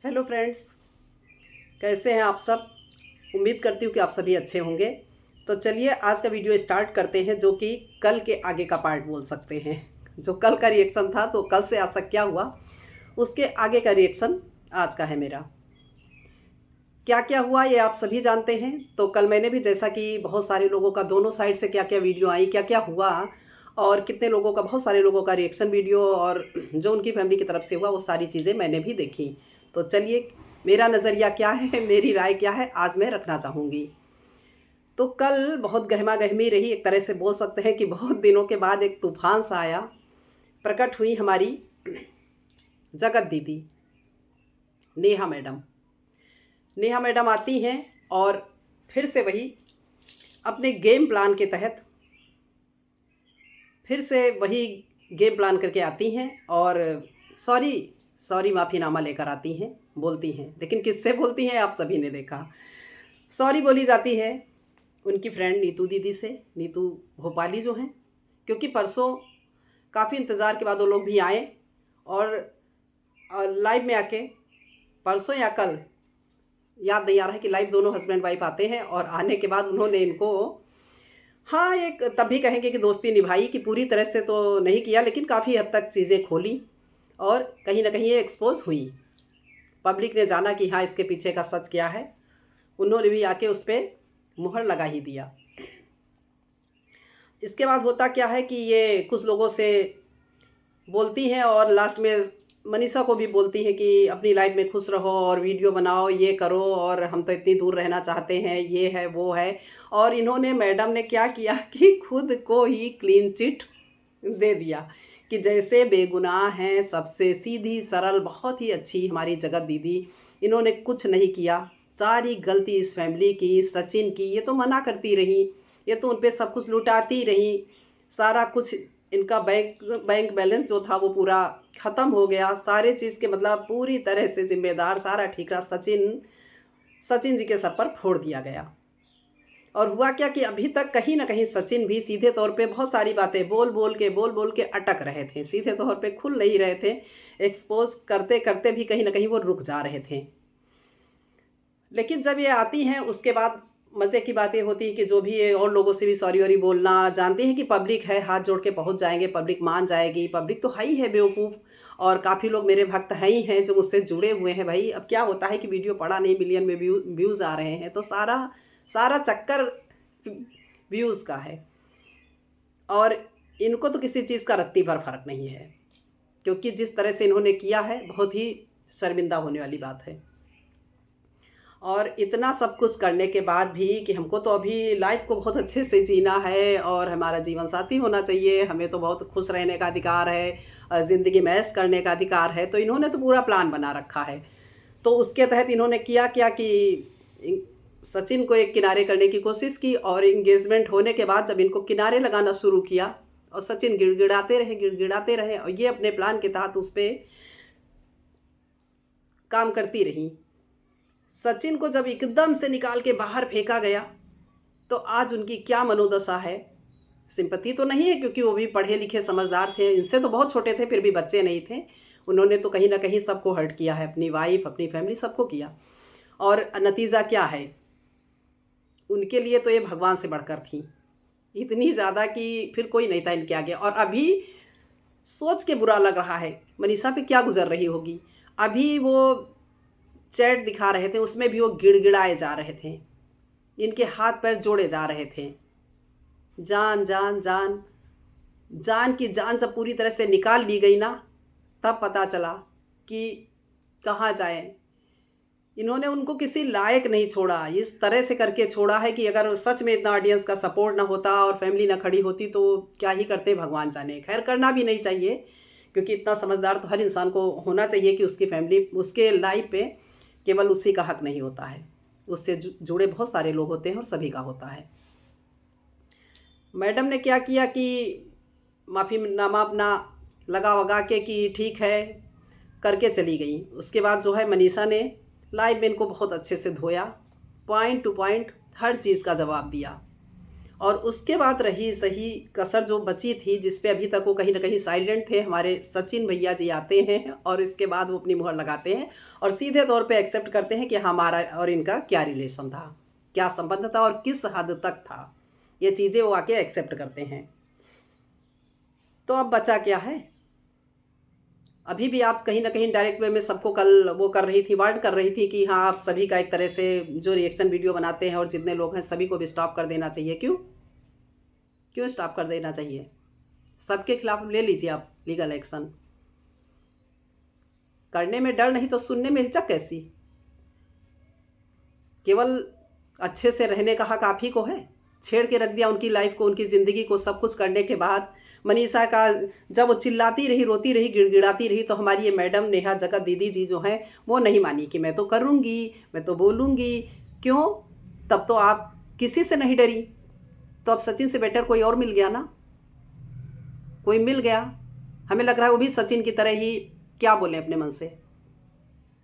Hello friends, कैसे हैं आप सब। उम्मीद करती हूँ कि आप सभी अच्छे होंगे। तो चलिए आज का वीडियो स्टार्ट करते हैं, जो कि कल के आगे का पार्ट बोल सकते हैं। जो कल का रिएक्शन था, तो कल से आज तक क्या हुआ उसके आगे का रिएक्शन आज का है मेरा। क्या क्या हुआ ये आप सभी जानते हैं। तो कल मैंने भी, जैसा कि बहुत सारे लोगों का दोनों साइड से क्या क्या वीडियो आई, क्या क्या हुआ और कितने लोगों का, बहुत सारे लोगों का रिएक्शन वीडियो और जो उनकी फैमिली की तरफ से हुआ, वो सारी चीज़ें मैंने भी देखी। तो चलिए, मेरा नज़रिया क्या है, मेरी राय क्या है, आज मैं रखना चाहूँगी। तो कल बहुत गहमा गहमी रही, एक तरह से बोल सकते हैं कि बहुत दिनों के बाद एक तूफान सा आया। प्रकट हुई हमारी जगत दीदी नेहा मैडम। नेहा मैडम आती हैं और फिर से वही अपने गेम प्लान के तहत फिर से वही गेम प्लान करके आती हैं और सॉरी सॉरी माफ़ीनामा लेकर आती हैं, बोलती हैं। लेकिन किससे बोलती हैं आप सभी ने देखा। सॉरी बोली जाती है उनकी फ्रेंड नीतू दीदी से, नीतू भोपाली जो हैं। क्योंकि परसों काफ़ी इंतज़ार के बाद वो लोग भी आए और लाइव में आके, परसों या कल याद नहीं आ रहा है, कि लाइव दोनों हस्बैंड वाइफ आते हैं और आने के बाद उन्होंने इनको, हाँ, एक तब भी कहेंगे कि दोस्ती निभाई, कि पूरी तरह से तो नहीं किया लेकिन काफ़ी हद तक चीज़ें खोली और कहीं ना कहीं ये एक्सपोज हुई। पब्लिक ने जाना कि हाँ, इसके पीछे का सच क्या है। उन्होंने भी आके उस पर मुहर लगा ही दिया। इसके बाद होता क्या है कि ये कुछ लोगों से बोलती हैं और लास्ट में मनीषा को भी बोलती हैं कि अपनी लाइफ में खुश रहो और वीडियो बनाओ, ये करो, और हम तो इतनी दूर रहना चाहते हैं, ये है वो है। और इन्होंने, मैडम ने क्या किया कि खुद को ही क्लीन चिट दे दिया, कि जैसे बेगुनाह हैं, सबसे सीधी सरल, बहुत ही अच्छी हमारी जगत दीदी, इन्होंने कुछ नहीं किया। सारी गलती इस फैमिली की, सचिन की। ये तो मना करती रही, ये तो उन पर सब कुछ लुटाती रही, सारा कुछ इनका बैंक बैलेंस जो था वो पूरा ख़त्म हो गया। सारे चीज़ के मतलब पूरी तरह से जिम्मेदार, सारा ठीकरा सचिन सचिन जी के सर पर फोड़ दिया गया। और हुआ क्या कि अभी तक कहीं ना कहीं सचिन भी सीधे तौर पे बहुत सारी बातें बोल बोल के अटक रहे थे, सीधे तौर पे खुल नहीं रहे थे। एक्सपोज करते करते भी कहीं ना कहीं वो रुक जा रहे थे। लेकिन जब ये आती हैं उसके बाद मज़े की बातें होती हैं कि जो भी है, और लोगों से भी सॉरी वॉरी बोलना, जानती हैं कि पब्लिक है, हाथ जोड़ के पहुंच जाएंगे, पब्लिक मान जाएगी। पब्लिक तो है ही है बेवकूफ़, और काफ़ी लोग मेरे भक्त है ही हैं जो मुझसे जुड़े हुए हैं। भाई अब क्या होता है कि वीडियो पड़ा नहीं, मिलियन में व्यूज़ आ रहे हैं, तो सारा सारा चक्कर व्यूज़ का है। और इनको तो किसी चीज़ का रत्ती भर फर्क नहीं है, क्योंकि जिस तरह से इन्होंने किया है, बहुत ही शर्मिंदा होने वाली बात है। और इतना सब कुछ करने के बाद भी, कि हमको तो अभी लाइफ को बहुत अच्छे से जीना है और हमारा जीवन साथी होना चाहिए, हमें तो बहुत खुश रहने का अधिकार है, ज़िंदगी में ऐश करने का अधिकार है। तो इन्होंने तो पूरा प्लान बना रखा है। तो उसके तहत इन्होंने किया क्या कि सचिन को एक किनारे करने की कोशिश की, और इंगेजमेंट होने के बाद जब इनको किनारे लगाना शुरू किया, और सचिन गिड़गिड़ाते रहे, और ये अपने प्लान के तहत उस पर काम करती रही। सचिन को जब एकदम से निकाल के बाहर फेंका गया, तो आज उनकी क्या मनोदशा है। सिंपैथी तो नहीं है, क्योंकि वो भी पढ़े लिखे समझदार थे, इनसे तो बहुत छोटे थे, फिर भी बच्चे नहीं थे। उन्होंने तो कहीं ना कहीं सबको हर्ट किया है, अपनी वाइफ, अपनी फैमिली, सबको किया। और नतीजा क्या है, उनके लिए तो ये भगवान से बढ़कर थी, इतनी ज़्यादा कि फिर कोई नहीं था इनके आगे। और अभी सोच के बुरा लग रहा है मनीषा पे क्या गुजर रही होगी। अभी वो चैट दिखा रहे थे, उसमें भी वो गिड़गिड़ाए जा रहे थे, इनके हाथ पैर जोड़े जा रहे थे। जान जान जान, जान की जान जब पूरी तरह से निकाल ली गई ना, तब पता चला कि कहाँ जाए। इन्होंने उनको किसी लायक नहीं छोड़ा, इस तरह से करके छोड़ा है कि अगर सच में इतना ऑडियंस का सपोर्ट ना होता और फैमिली ना खड़ी होती, तो क्या ही करते भगवान जाने। खैर, करना भी नहीं चाहिए, क्योंकि इतना समझदार तो हर इंसान को होना चाहिए कि उसकी फैमिली, उसके लाइफ पे केवल उसी का हक नहीं होता है, उससे जुड़े बहुत सारे लोग होते हैं और सभी का होता है। मैडम ने क्या किया कि माफ़ीनामा अपना लगा वगा के कि ठीक है करके चली गई। उसके बाद जो है मनीषा ने लाइव में इनको बहुत अच्छे से धोया, पॉइंट टू पॉइंट हर चीज़ का जवाब दिया। और उसके बाद रही सही कसर जो बची थी, जिस पे अभी तक वो कहीं ना कहीं साइलेंट थे, हमारे सचिन भैया जी आते हैं और इसके बाद वो अपनी मुहर लगाते हैं और सीधे तौर पे एक्सेप्ट करते हैं कि हमारा और इनका क्या रिलेशन था, क्या संबंध था और किस हद तक था। ये चीज़ें वो आके एक्सेप्ट करते हैं। तो अब बचा क्या है? अभी भी आप कहीं ना कहीं डायरेक्ट वे में सबको कल वो कर रही थी, वार्न कर रही थी कि हाँ, आप सभी का एक तरह से जो रिएक्शन वीडियो बनाते हैं और जितने लोग हैं सभी को भी स्टॉप कर देना चाहिए। क्यों स्टॉप कर देना चाहिए? सबके खिलाफ ले लीजिए आप लीगल एक्शन। करने में डर नहीं तो सुनने में हिचक कैसी? केवल अच्छे से रहने का हक आप ही को है। छेड़ के रख दिया उनकी लाइफ को, उनकी ज़िंदगी को। सब कुछ करने के बाद मनीषा का जब वो चिल्लाती रही, रोती रही, गिड़गिड़ाती रही, तो हमारी ये मैडम नेहा जगत दीदी जी जो हैं वो नहीं मानी कि मैं तो करूँगी, मैं तो बोलूँगी। क्यों? तब तो आप किसी से नहीं डरी। तो अब सचिन से बेटर कोई और मिल गया ना, कोई मिल गया। हमें लग रहा है वो भी सचिन की तरह ही, क्या बोले अपने मन से,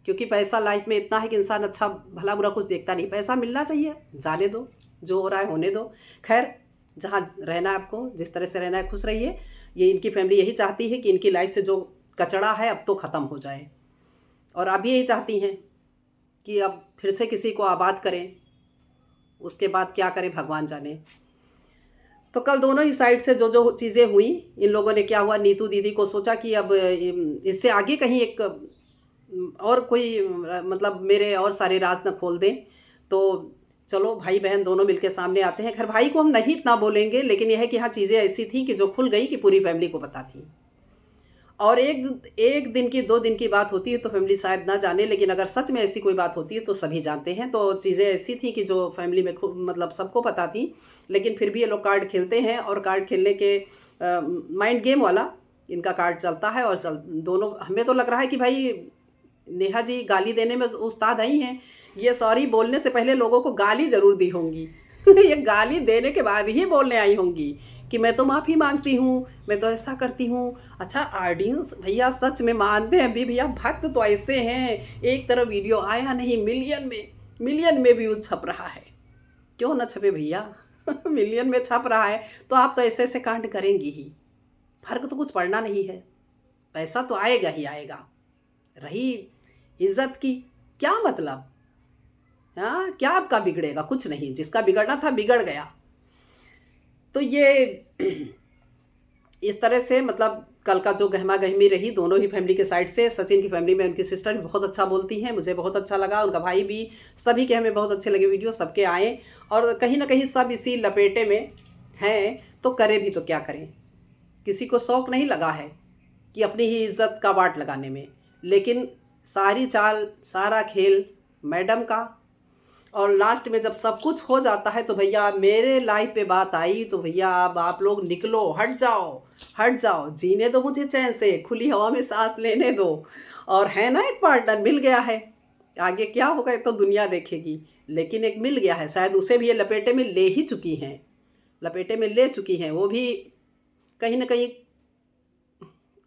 क्योंकि पैसा लाइफ में इतना है कि इंसान अच्छा भला बुरा कुछ देखता नहीं। पैसा मिलना चाहिए, जाने दो, जो हो रहा है होने दो। खैर, जहाँ रहना है आपको, जिस तरह से रहना है खुश रहिए। ये इनकी फैमिली यही चाहती है कि इनकी लाइफ से जो कचड़ा है अब तो ख़त्म हो जाए, और आप यही चाहती हैं कि अब फिर से किसी को आबाद करें। उसके बाद क्या करें भगवान जाने। तो कल दोनों ही साइड से जो जो चीज़ें हुई, इन लोगों ने क्या हुआ, नीतू दीदी को सोचा कि अब इससे आगे कहीं एक और कोई मतलब मेरे और सारे राज न खोल दें, तो चलो भाई बहन दोनों मिलके सामने आते हैं। खैर, भाई को हम नहीं इतना बोलेंगे, लेकिन यह है कि हाँ, चीज़ें ऐसी थी कि जो खुल गई कि पूरी फैमिली को पता थी। और एक दिन की 2 दिन की बात होती है तो फैमिली शायद ना जाने, लेकिन अगर सच में ऐसी कोई बात होती है तो सभी जानते हैं। तो चीज़ें ऐसी थी कि जो फैमिली में मतलब सबको पता थी, लेकिन फिर भी ये लोग कार्ड खेलते हैं और कार्ड खेलने के माइंड गेम वाला इनका कार्ड चलता है। और दोनों, हमें तो लग रहा है कि भाई नेहा जी गाली देने में उस्ताद आई हैं। ये सॉरी बोलने से पहले लोगों को गाली ज़रूर दी होंगी ये गाली देने के बाद ही बोलने आई होंगी कि मैं तो माफ़ी मांगती हूँ, मैं तो ऐसा करती हूँ। अच्छा, ऑडियंस भैया सच में मानते हैं भी भैया, भक्त तो ऐसे हैं। एक तरफ वीडियो आया नहीं, मिलियन में व्यूज छप रहा है। क्यों ना छपे भैया मिलियन में छप रहा है तो आप तो ऐसे ऐसे कांड करेंगी ही। फर्क तो कुछ पड़ना नहीं है, पैसा तो आएगा ही आएगा। रही इज्जत की, क्या मतलब? हाँ, क्या आपका बिगड़ेगा? कुछ नहीं, जिसका बिगड़ना था बिगड़ गया। तो ये इस तरह से मतलब कल का जो गहमा गहमी रही दोनों ही फैमिली के साइड से। सचिन की फैमिली में उनकी सिस्टर भी बहुत अच्छा बोलती हैं, मुझे बहुत अच्छा लगा, उनका भाई भी, सभी के हमें बहुत अच्छे लगे वीडियो, सबके आए। और कहीं ना कहीं सब इसी लपेटे में हैं, तो करें भी तो क्या करें। किसी को शौक नहीं लगा है कि अपनी ही इज्जत का वाट लगाने में, लेकिन सारी चाल, सारा खेल मैडम का। और लास्ट में जब सब कुछ हो जाता है तो भैया मेरे लाइफ पे बात आई तो भैया अब आप लोग निकलो, हट जाओ, जीने दो मुझे चैन से, खुली हवा में सांस लेने दो। और है ना, एक पार्टनर मिल गया है। आगे क्या होगा ये तो दुनिया देखेगी, लेकिन एक मिल गया है। शायद उसे भी ये लपेटे में ले ही चुकी हैं, लपेटे में ले चुकी हैं वो भी कहीं ना कहीं।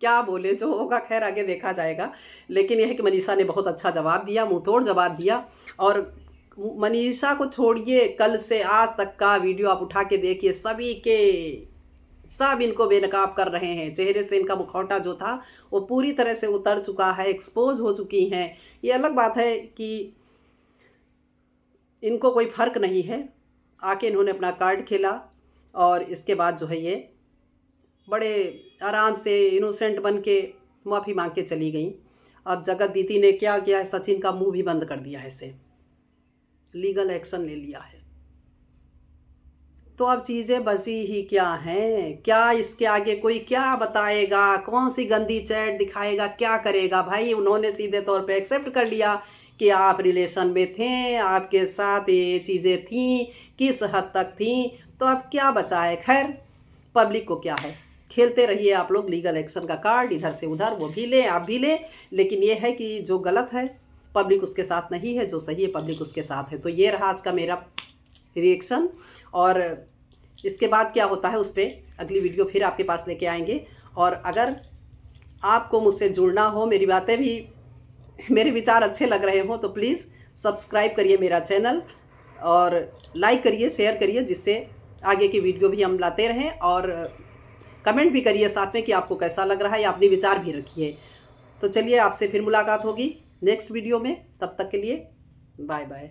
क्या बोले, जो होगा खैर आगे देखा जाएगा। लेकिन यह है कि मनीषा ने बहुत अच्छा जवाब दिया, मुंह तोड़ जवाब दिया। और मनीषा को छोड़िए, कल से आज तक का वीडियो आप उठा के देखिए, सभी के सब इनको बेनकाब कर रहे हैं। चेहरे से इनका मुखौटा जो था वो पूरी तरह से उतर चुका है, एक्सपोज हो चुकी हैं। ये अलग बात है कि इनको कोई फर्क नहीं है। आके इन्होंने अपना कार्ड खेला और इसके बाद जो है ये बड़े आराम से इनोसेंट बन के माफ़ी मांग के चली गई। अब जगत दीदी ने क्या किया है, सचिन का मुंह भी बंद कर दिया है, इसे लीगल एक्शन ले लिया है। तो अब चीज़ें बची ही क्या हैं? क्या इसके आगे कोई क्या बताएगा? कौन सी गंदी चैट दिखाएगा? क्या करेगा? भाई उन्होंने सीधे तौर पे एक्सेप्ट कर लिया कि आप रिलेशन में थे, आपके साथ ये चीज़ें थीं, किस हद तक थीं। तो अब क्या बचा है? खैर, पब्लिक को क्या है, खेलते रहिए आप लोग लीगल एक्शन का कार्ड, इधर से उधर, वो भी लें आप भी लें। लेकिन ये है कि जो गलत है पब्लिक उसके साथ नहीं है, जो सही है पब्लिक उसके साथ है। तो ये रहा आज का मेरा रिएक्शन। और इसके बाद क्या होता है उस पर अगली वीडियो फिर आपके पास लेके आएंगे। और अगर आपको मुझसे जुड़ना हो, मेरी बातें भी, मेरे विचार अच्छे लग रहे हों, तो प्लीज़ सब्सक्राइब करिए मेरा चैनल और लाइक करिए, शेयर करिए, जिससे आगे की वीडियो भी हम लाते रहें, और कमेंट भी करिए साथ में कि आपको कैसा लग रहा है, या अपने विचार भी रखिए। तो चलिए, आपसे फिर मुलाकात होगी नेक्स्ट वीडियो में। तब तक के लिए बाय बाय।